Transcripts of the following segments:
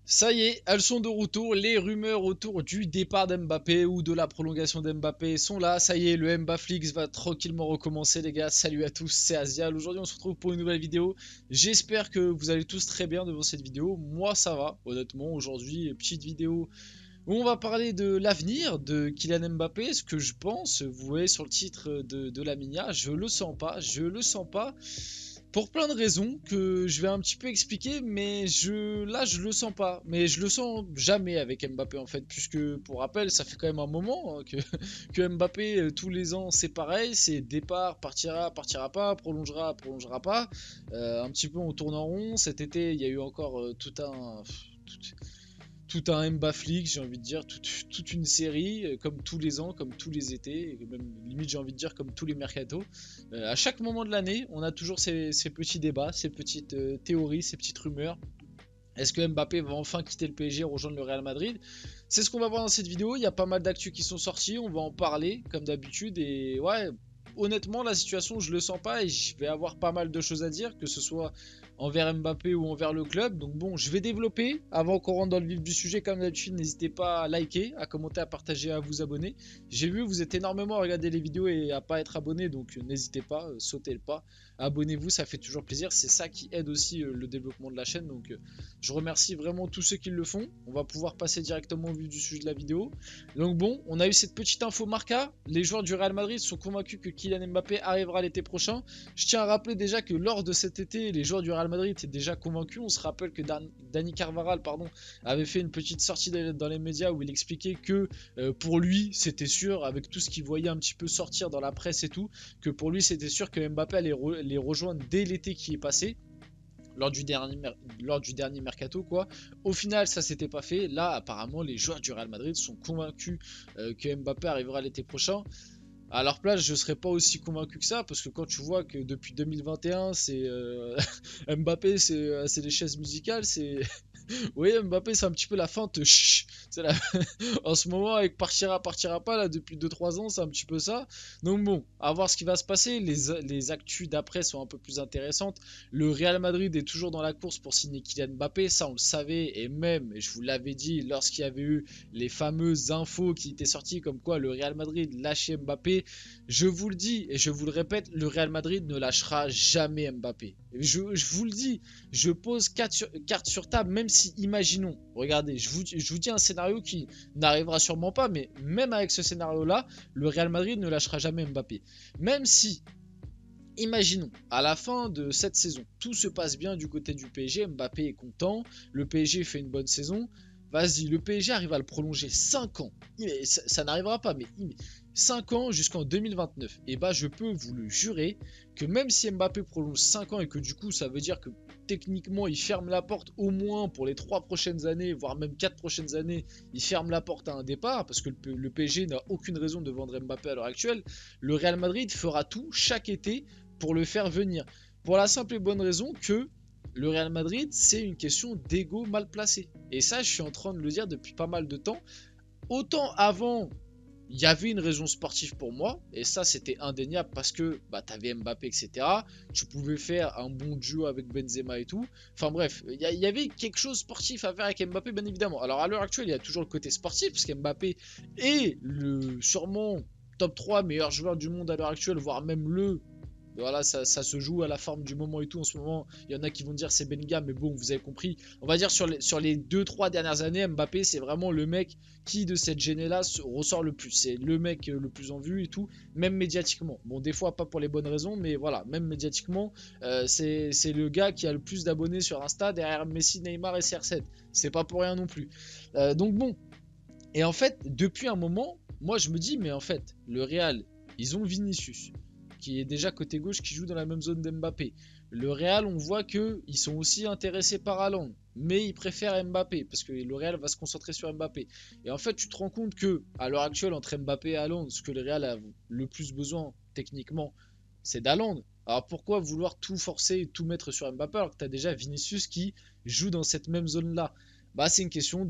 Ça y est, elles sont de retour. Les rumeurs autour du départ d'Mbappé ou de la prolongation d'Mbappé sont là. Ça y est, le Mbaflix va tranquillement recommencer, les gars. Salut à tous, c'est Asial. Aujourd'hui, on se retrouve pour une nouvelle vidéo. J'espère que vous allez tous très bien devant cette vidéo. Moi, ça va, honnêtement. Aujourd'hui, petite vidéo où on va parler de l'avenir de Kylian Mbappé. Ce que je pense, vous voyez sur le titre de la Minia, je le sens pas. Je le sens pas. Pour plein de raisons que je vais un petit peu expliquer, mais là je le sens pas. Mais je le sens jamais avec Mbappé en fait, puisque pour rappel, ça fait quand même un moment hein, que Mbappé tous les ans c'est pareil, c'est départ, partira, partira pas, prolongera, prolongera pas. Un petit peu on tourne en rond. Cet été, il y a eu encore tout un Mbaflix, j'ai envie de dire, toute une série, comme tous les ans, comme tous les étés, et même limite j'ai envie de dire comme tous les mercatos. À chaque moment de l'année, on a toujours ces petits débats, ces petites théories, ces petites rumeurs. Est-ce que Mbappé va enfin quitter le PSG et rejoindre le Real Madrid? C'est ce qu'on va voir dans cette vidéo. Il y a pas mal d'actus qui sont sortis, on va en parler comme d'habitude. Et ouais, honnêtement, la situation, je le sens pas et je vais avoir pas mal de choses à dire, que ce soit envers Mbappé ou envers le club. Donc bon, je vais développer. Avant qu'on rentre dans le vif du sujet, comme d'habitude, n'hésitez pas à liker, à commenter, à partager, à vous abonner. J'ai vu, vous êtes énormément à regarder les vidéos et à pas être abonné, donc n'hésitez pas, sautez le pas. Abonnez-vous, ça fait toujours plaisir. C'est ça qui aide aussi le développement de la chaîne. Donc je remercie vraiment tous ceux qui le font. On va pouvoir passer directement au vif du sujet de la vidéo. Donc bon, on a eu cette petite info Marca. Les joueurs du Real Madrid sont convaincus que Kylian Mbappé arrivera l'été prochain. Je tiens à rappeler déjà que lors de cet été, les joueurs du Real Madrid étaient déjà convaincus. On se rappelle que Dani Carvajal avait fait une petite sortie dans les médias où il expliquait que pour lui, c'était sûr, avec tout ce qu'il voyait un petit peu sortir dans la presse et tout, que pour lui, c'était sûr que Mbappé allait les rejoindre dès l'été qui est passé. Lors du dernier mercato quoi. Au final ça s'était pas fait. Là apparemment les joueurs du Real Madrid sont convaincus que Mbappé arrivera l'été prochain. À leur place, je serais pas aussi convaincu que ça, parce que quand tu vois que depuis 2021, c'est Mbappé, c'est les chaises musicales, c'est oui, Mbappé, c'est un petit peu la feinte. C'est la... en ce moment, avec partira, partira pas, là, depuis 2-3 ans, c'est un petit peu ça. Donc bon, à voir ce qui va se passer. Les actus d'après sont un peu plus intéressantes. Le Real Madrid est toujours dans la course pour signer Kylian Mbappé, ça on le savait, et même, je vous l'avais dit, lorsqu'il y avait eu les fameuses infos qui étaient sorties comme quoi le Real Madrid lâchait Mbappé, je vous le dis et je vous le répète, le Real Madrid ne lâchera jamais Mbappé. Je vous le dis, je pose carte sur table, même si, imaginons, regardez, je vous dis un scénario qui n'arrivera sûrement pas, mais même avec ce scénario-là, le Real Madrid ne lâchera jamais Mbappé. Même si, imaginons, à la fin de cette saison, tout se passe bien du côté du PSG, Mbappé est content, le PSG fait une bonne saison, vas-y, le PSG arrive à le prolonger 5 ans. Ça n'arrivera pas, mais 5 ans jusqu'en 2029. Et bah, je peux vous le jurer que même si Mbappé prolonge 5 ans et que du coup, ça veut dire que techniquement, il ferme la porte au moins pour les 3 prochaines années, voire même 4 prochaines années, il ferme la porte à un départ parce que le PSG n'a aucune raison de vendre Mbappé à l'heure actuelle. Le Real Madrid fera tout chaque été pour le faire venir. Pour la simple et bonne raison que le Real Madrid, c'est une question d'ego mal placé. Et ça, je suis en train de le dire depuis pas mal de temps. Autant avant, il y avait une raison sportive pour moi, et ça c'était indéniable parce que bah, tu avais Mbappé, etc. Tu pouvais faire un bon duo avec Benzema et tout. Enfin bref, il y avait quelque chose de sportif à faire avec Mbappé, bien évidemment. Alors à l'heure actuelle, il y a toujours le côté sportif, parce qu'Mbappé est sûrement top 3 meilleur joueur du monde à l'heure actuelle, voire même voilà, ça se joue à la forme du moment et tout. En ce moment, il y en a qui vont dire c'est Bellingham, mais bon, vous avez compris. On va dire sur les 2-3 dernières années, Mbappé, c'est vraiment le mec qui, de cette gênée-là, ressort le plus. C'est le mec le plus en vue et tout, même médiatiquement. Bon, des fois, pas pour les bonnes raisons, mais voilà, même médiatiquement, c'est le gars qui a le plus d'abonnés sur Insta derrière Messi, Neymar et CR7. C'est pas pour rien non plus. Donc bon. Et en fait, depuis un moment, moi, je me dis, mais en fait, le Real, ils ont Vinicius qui est déjà côté gauche, qui joue dans la même zone d'Mbappé. Le Real, on voit qu'ils sont aussi intéressés par Haaland, mais ils préfèrent Mbappé, parce que le Real va se concentrer sur Mbappé. Et en fait, tu te rends compte que à l'heure actuelle, entre Mbappé et Haaland, ce que le Real a le plus besoin, techniquement, c'est d'Haaland. Alors pourquoi vouloir tout forcer et tout mettre sur Mbappé alors que tu as déjà Vinicius qui joue dans cette même zone-là? Bah, c'est une question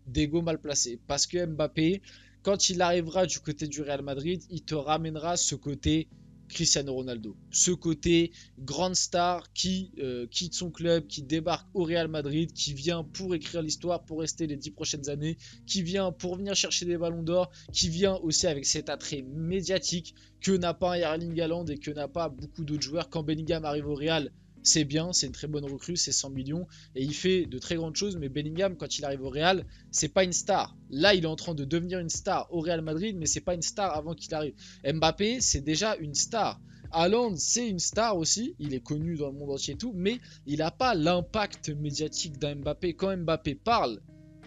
d'ego mal placé. Parce que Mbappé, quand il arrivera du côté du Real Madrid, il te ramènera ce côté Cristiano Ronaldo. Ce côté grande star qui quitte son club, qui débarque au Real Madrid, qui vient pour écrire l'histoire, pour rester les 10 prochaines années, qui vient pour venir chercher des ballons d'or, qui vient aussi avec cet attrait médiatique que n'a pas un Erling Haaland et que n'a pas beaucoup d'autres joueurs. Quand Bellingham arrive au Real, c'est bien, c'est une très bonne recrue, c'est 100 millions et il fait de très grandes choses, mais Bellingham, quand il arrive au Real, c'est pas une star. Là, il est en train de devenir une star au Real Madrid, mais c'est pas une star avant qu'il arrive. Mbappé, c'est déjà une star. Haaland, c'est une star aussi, il est connu dans le monde entier et tout, mais il n'a pas l'impact médiatique d'un Mbappé. Quand Mbappé parle,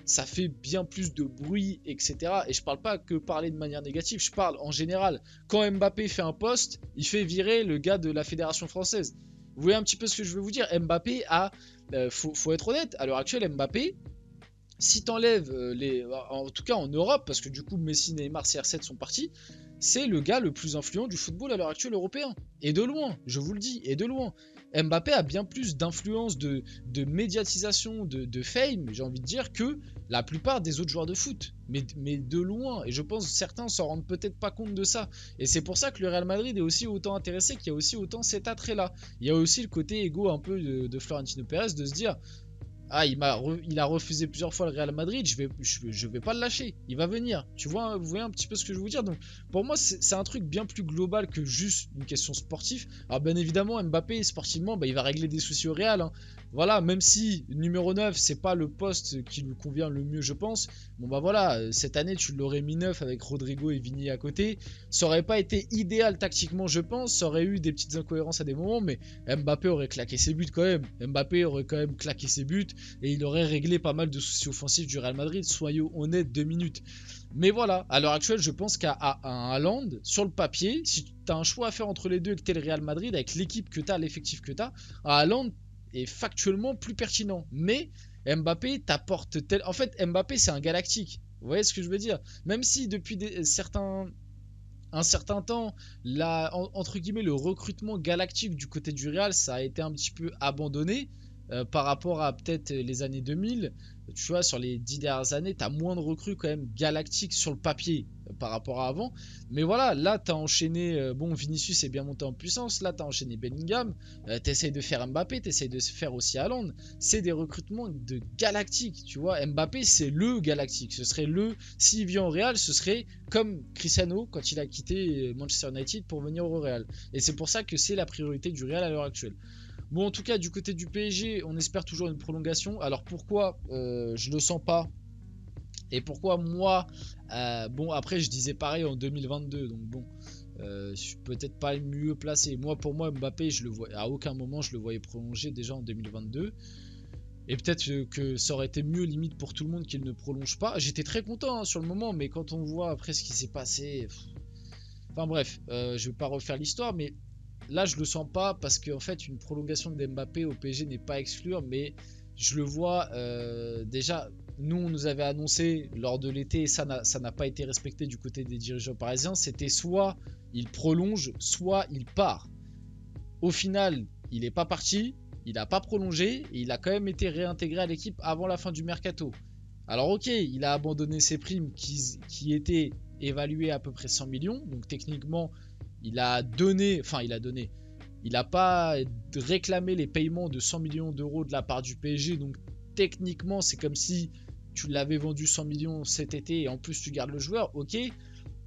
ça fait bien plus de bruit, etc. Et je parle pas que parler de manière négative, je parle en général. Quand Mbappé fait un poste, il fait virer le gars de la Fédération française. Vous voyez un petit peu ce que je veux vous dire. Mbappé a, faut être honnête, à l'heure actuelle, Mbappé, si t'enlèves en tout cas en Europe, parce que du coup Messi, Neymar, CR7 sont partis, c'est le gars le plus influent du football à l'heure actuelle européen. Et de loin, je vous le dis, et de loin. Mbappé a bien plus d'influence, de médiatisation, de fame, j'ai envie de dire, que la plupart des autres joueurs de foot. Mais de loin. Et je pense que certains s'en rendent peut-être pas compte de ça. Et c'est pour ça que le Real Madrid est aussi autant intéressé, qu'il y a aussi autant cet attrait-là. Il y a aussi le côté égo un peu de Florentino Pérez de se dire... Ah, il a refusé plusieurs fois le Real Madrid, je vais pas le lâcher, il va venir. Tu vois, vous voyez un petit peu ce que je veux vous dire. Donc, pour moi, c'est un truc bien plus global que juste une question sportive. Alors, bien évidemment, Mbappé, sportivement, il va régler des soucis au Real. Hein. Voilà, même si numéro 9, c'est pas le poste qui lui convient le mieux, je pense. Bon, voilà, cette année, tu l'aurais mis 9 avec Rodrigo et Vini à côté. Ça aurait pas été idéal tactiquement, je pense. Ça aurait eu des petites incohérences à des moments, mais Mbappé aurait claqué ses buts quand même. Mbappé aurait quand même claqué ses buts. Et il aurait réglé pas mal de soucis offensifs du Real Madrid, soyons honnêtes 2 minutes. Mais voilà, à l'heure actuelle, je pense qu'à un Haaland, sur le papier, si tu as un choix à faire entre les deux et que tu es le Real Madrid, avec l'équipe que tu as, l'effectif que tu as, un Haaland est factuellement plus pertinent. Mais Mbappé t'apporte tel... En fait, Mbappé, c'est un galactique. Vous voyez ce que je veux dire? Même si depuis un certain temps, entre guillemets, le recrutement galactique du côté du Real, ça a été un petit peu abandonné. Par rapport à peut-être les années 2000, tu vois, sur les 10 dernières années, tu as moins de recrues quand même galactiques sur le papier par rapport à avant. Mais voilà, là, tu as enchaîné, bon, Vinicius est bien monté en puissance, là, tu as enchaîné Bellingham, tu essayes de faire Mbappé, tu essayes de faire aussi Haaland. C'est des recrutements de galactiques, tu vois. Mbappé, c'est le galactique. Ce serait s'il vient au Real, ce serait comme Cristiano quand il a quitté Manchester United pour venir au Real. Et c'est pour ça que c'est la priorité du Real à l'heure actuelle. Bon, en tout cas, du côté du PSG, on espère toujours une prolongation. Alors pourquoi je le sens pas et pourquoi moi, bon, après je disais pareil en 2022, donc bon, je suis peut-être pas le mieux placé. Moi, pour moi, Mbappé, je le vois, à aucun moment je le voyais prolonger déjà en 2022. Et peut-être que ça aurait été mieux limite pour tout le monde qu'il ne prolonge pas. J'étais très content hein, sur le moment, mais quand on voit après ce qui s'est passé, enfin bref, je vais pas refaire l'histoire, mais là, je le sens pas parce qu'en fait, une prolongation de Mbappé au PSG n'est pas à exclure, mais je le vois déjà. Nous, on nous avait annoncé lors de l'été, et ça n'a pas été respecté du côté des dirigeants parisiens. C'était soit il prolonge, soit il part. Au final, il n'est pas parti, il n'a pas prolongé, et il a quand même été réintégré à l'équipe avant la fin du mercato. Alors ok, il a abandonné ses primes qui étaient évaluées à peu près 100 millions, donc techniquement, il n'a pas réclamé les paiements de 100 millions d'euros de la part du PSG. Donc techniquement, c'est comme si tu l'avais vendu 100 millions cet été et en plus tu gardes le joueur. Ok,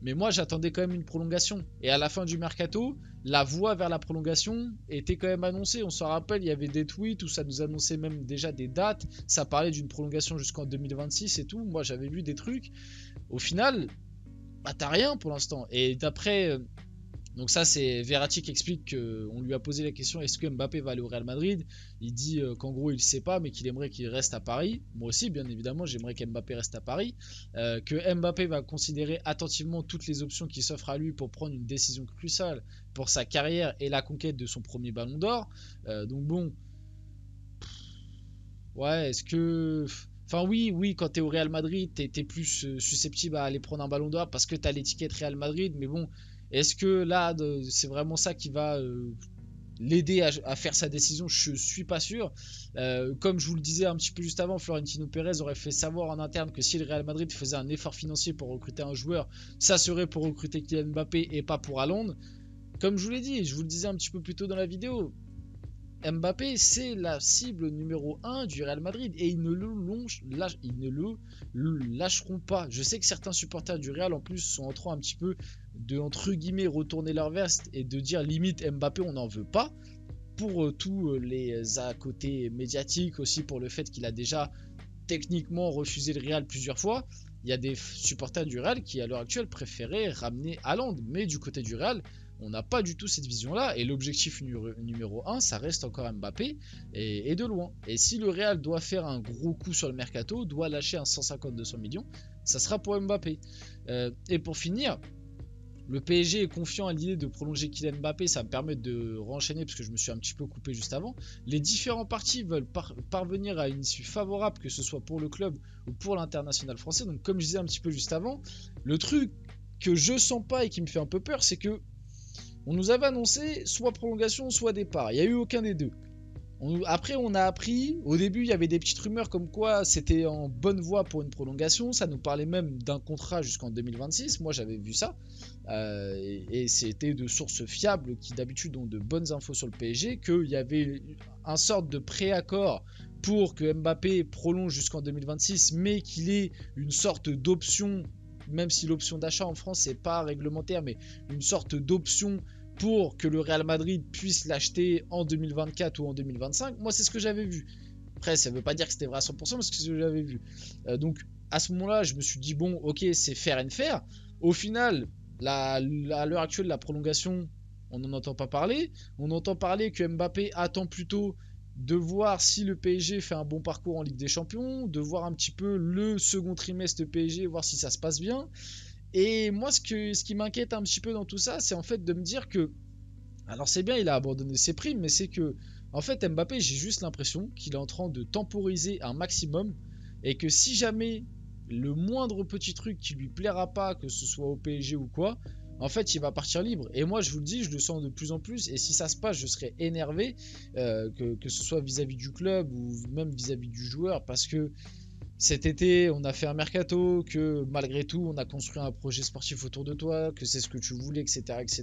mais moi j'attendais quand même une prolongation. Et à la fin du mercato, la voie vers la prolongation était quand même annoncée. On s'en rappelle, il y avait des tweets où ça nous annonçait même déjà des dates. Ça parlait d'une prolongation jusqu'en 2026 et tout. Moi j'avais vu des trucs. Au final, t'as rien pour l'instant. Et d'après... Donc ça c'est Verratti qui explique qu'on lui a posé la question est-ce que Mbappé va aller au Real Madrid. Il dit qu'en gros il sait pas mais qu'il aimerait qu'il reste à Paris. Moi aussi bien évidemment j'aimerais qu'Mbappé reste à Paris. Que Mbappé va considérer attentivement toutes les options qui s'offrent à lui pour prendre une décision cruciale pour sa carrière et la conquête de son premier ballon d'or. Donc bon, ouais, est-ce que... Enfin oui, quand t'es au Real Madrid, t'es plus susceptible à aller prendre un ballon d'or parce que t'as l'étiquette Real Madrid, mais bon, est-ce que là, c'est vraiment ça qui va l'aider à faire sa décision? Je suis pas sûr. Comme je vous le disais un petit peu juste avant, Florentino Pérez aurait fait savoir en interne que si le Real Madrid faisait un effort financier pour recruter un joueur, ça serait pour recruter Kylian Mbappé et pas pour Haaland. comme je vous l'ai dit, et je vous le disais un petit peu plus tôt dans la vidéo, Mbappé, c'est la cible numéro 1 du Real Madrid et ils ne le lâcheront pas. Je sais que certains supporters du Real en plus sont en train un petit peu de, entre guillemets, retourner leur veste et de dire limite Mbappé on n'en veut pas, pour tous les à côté médiatiques, aussi pour le fait qu'il a déjà techniquement refusé le Real plusieurs fois. Il y a des supporters du Real qui à l'heure actuelle préféraient ramener Haaland, mais du côté du Real on n'a pas du tout cette vision-là, et l'objectif numéro 1, ça reste encore Mbappé, et de loin. Et si le Real doit faire un gros coup sur le mercato, doit lâcher un 150-200 millions, ça sera pour Mbappé. Et pour finir, le PSG est confiant à l'idée de prolonger Kylian Mbappé, ça me permet de renchaîner parce que je me suis un petit peu coupé juste avant. Les différents partis veulent parvenir à une issue favorable, que ce soit pour le club ou pour l'international français. Donc comme je disais un petit peu juste avant, le truc que je sens pas et qui me fait un peu peur, c'est que on nous avait annoncé soit prolongation, soit départ. Il n'y a eu aucun des deux. Après, on a appris, au début, il y avait des petites rumeurs comme quoi c'était en bonne voie pour une prolongation. Ça nous parlait même d'un contrat jusqu'en 2026. Moi, j'avais vu ça. Et c'était de sources fiables qui, d'habitude, ont de bonnes infos sur le PSG, qu'il y avait un sorte de préaccord pour que Mbappé prolonge jusqu'en 2026, mais qu'il ait une sorte d'option, même si l'option d'achat en France c'est pas réglementaire, mais une sorte d'option pour que le Real Madrid puisse l'acheter en 2024 ou en 2025. Moi c'est ce que j'avais vu. Après ça veut pas dire que c'était vrai à 100%, mais c'est ce que j'avais vu. Donc à ce moment là je me suis dit bon ok c'est fair and fair. Au final à l'heure actuelle la prolongation on n'en entend pas parler. On entend parler que Mbappé attend plutôt de voir si le PSG fait un bon parcours en Ligue des Champions, de voir un petit peu le second trimestre PSG, voir si ça se passe bien. Et moi, ce qui m'inquiète un petit peu dans tout ça, c'est en fait de me dire que, alors c'est bien, il a abandonné ses primes, mais c'est que, en fait, Mbappé, j'ai juste l'impression qu'il est en train de temporiser un maximum, et que si jamais le moindre petit truc qui lui plaira pas, que ce soit au PSG ou quoi, en fait il va partir libre. Et moi je vous le dis, je le sens de plus en plus, et si ça se passe je serais énervé, que ce soit vis-à-vis du club ou même vis-à-vis du joueur, parce que cet été on a fait un mercato, que malgré tout on a construit un projet sportif autour de toi, que c'est ce que tu voulais, etc.,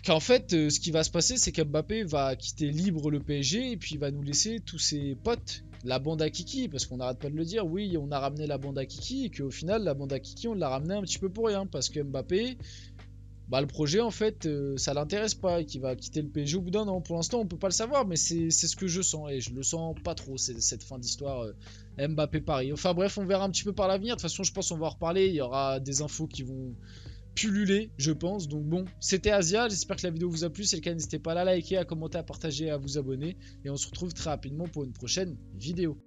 qu'en fait ce qui va se passer c'est qu'Mbappé va quitter libre le PSG et puis il va nous laisser tous ses potes, la bande à Kiki, parce qu'on n'arrête pas de le dire, oui on a ramené la bande à Kiki, et qu'au final la bande à Kiki on l'a ramené un petit peu pour rien, parce que Mbappé, bah le projet en fait ça l'intéresse pas, et qu'il va quitter le PSG au bout d'un an. Pour l'instant on peut pas le savoir, mais c'est ce que je sens, et je le sens pas trop cette fin d'histoire Mbappé Paris. Enfin bref, on verra un petit peu par l'avenir, de toute façon je pense qu'on va en reparler, il y aura des infos qui vont pulluler, je pense. Donc bon, c'était Asia, j'espère que la vidéo vous a plu. Si c'est le cas, n'hésitez pas à la liker, à commenter, à partager, à vous abonner, et on se retrouve très rapidement pour une prochaine vidéo.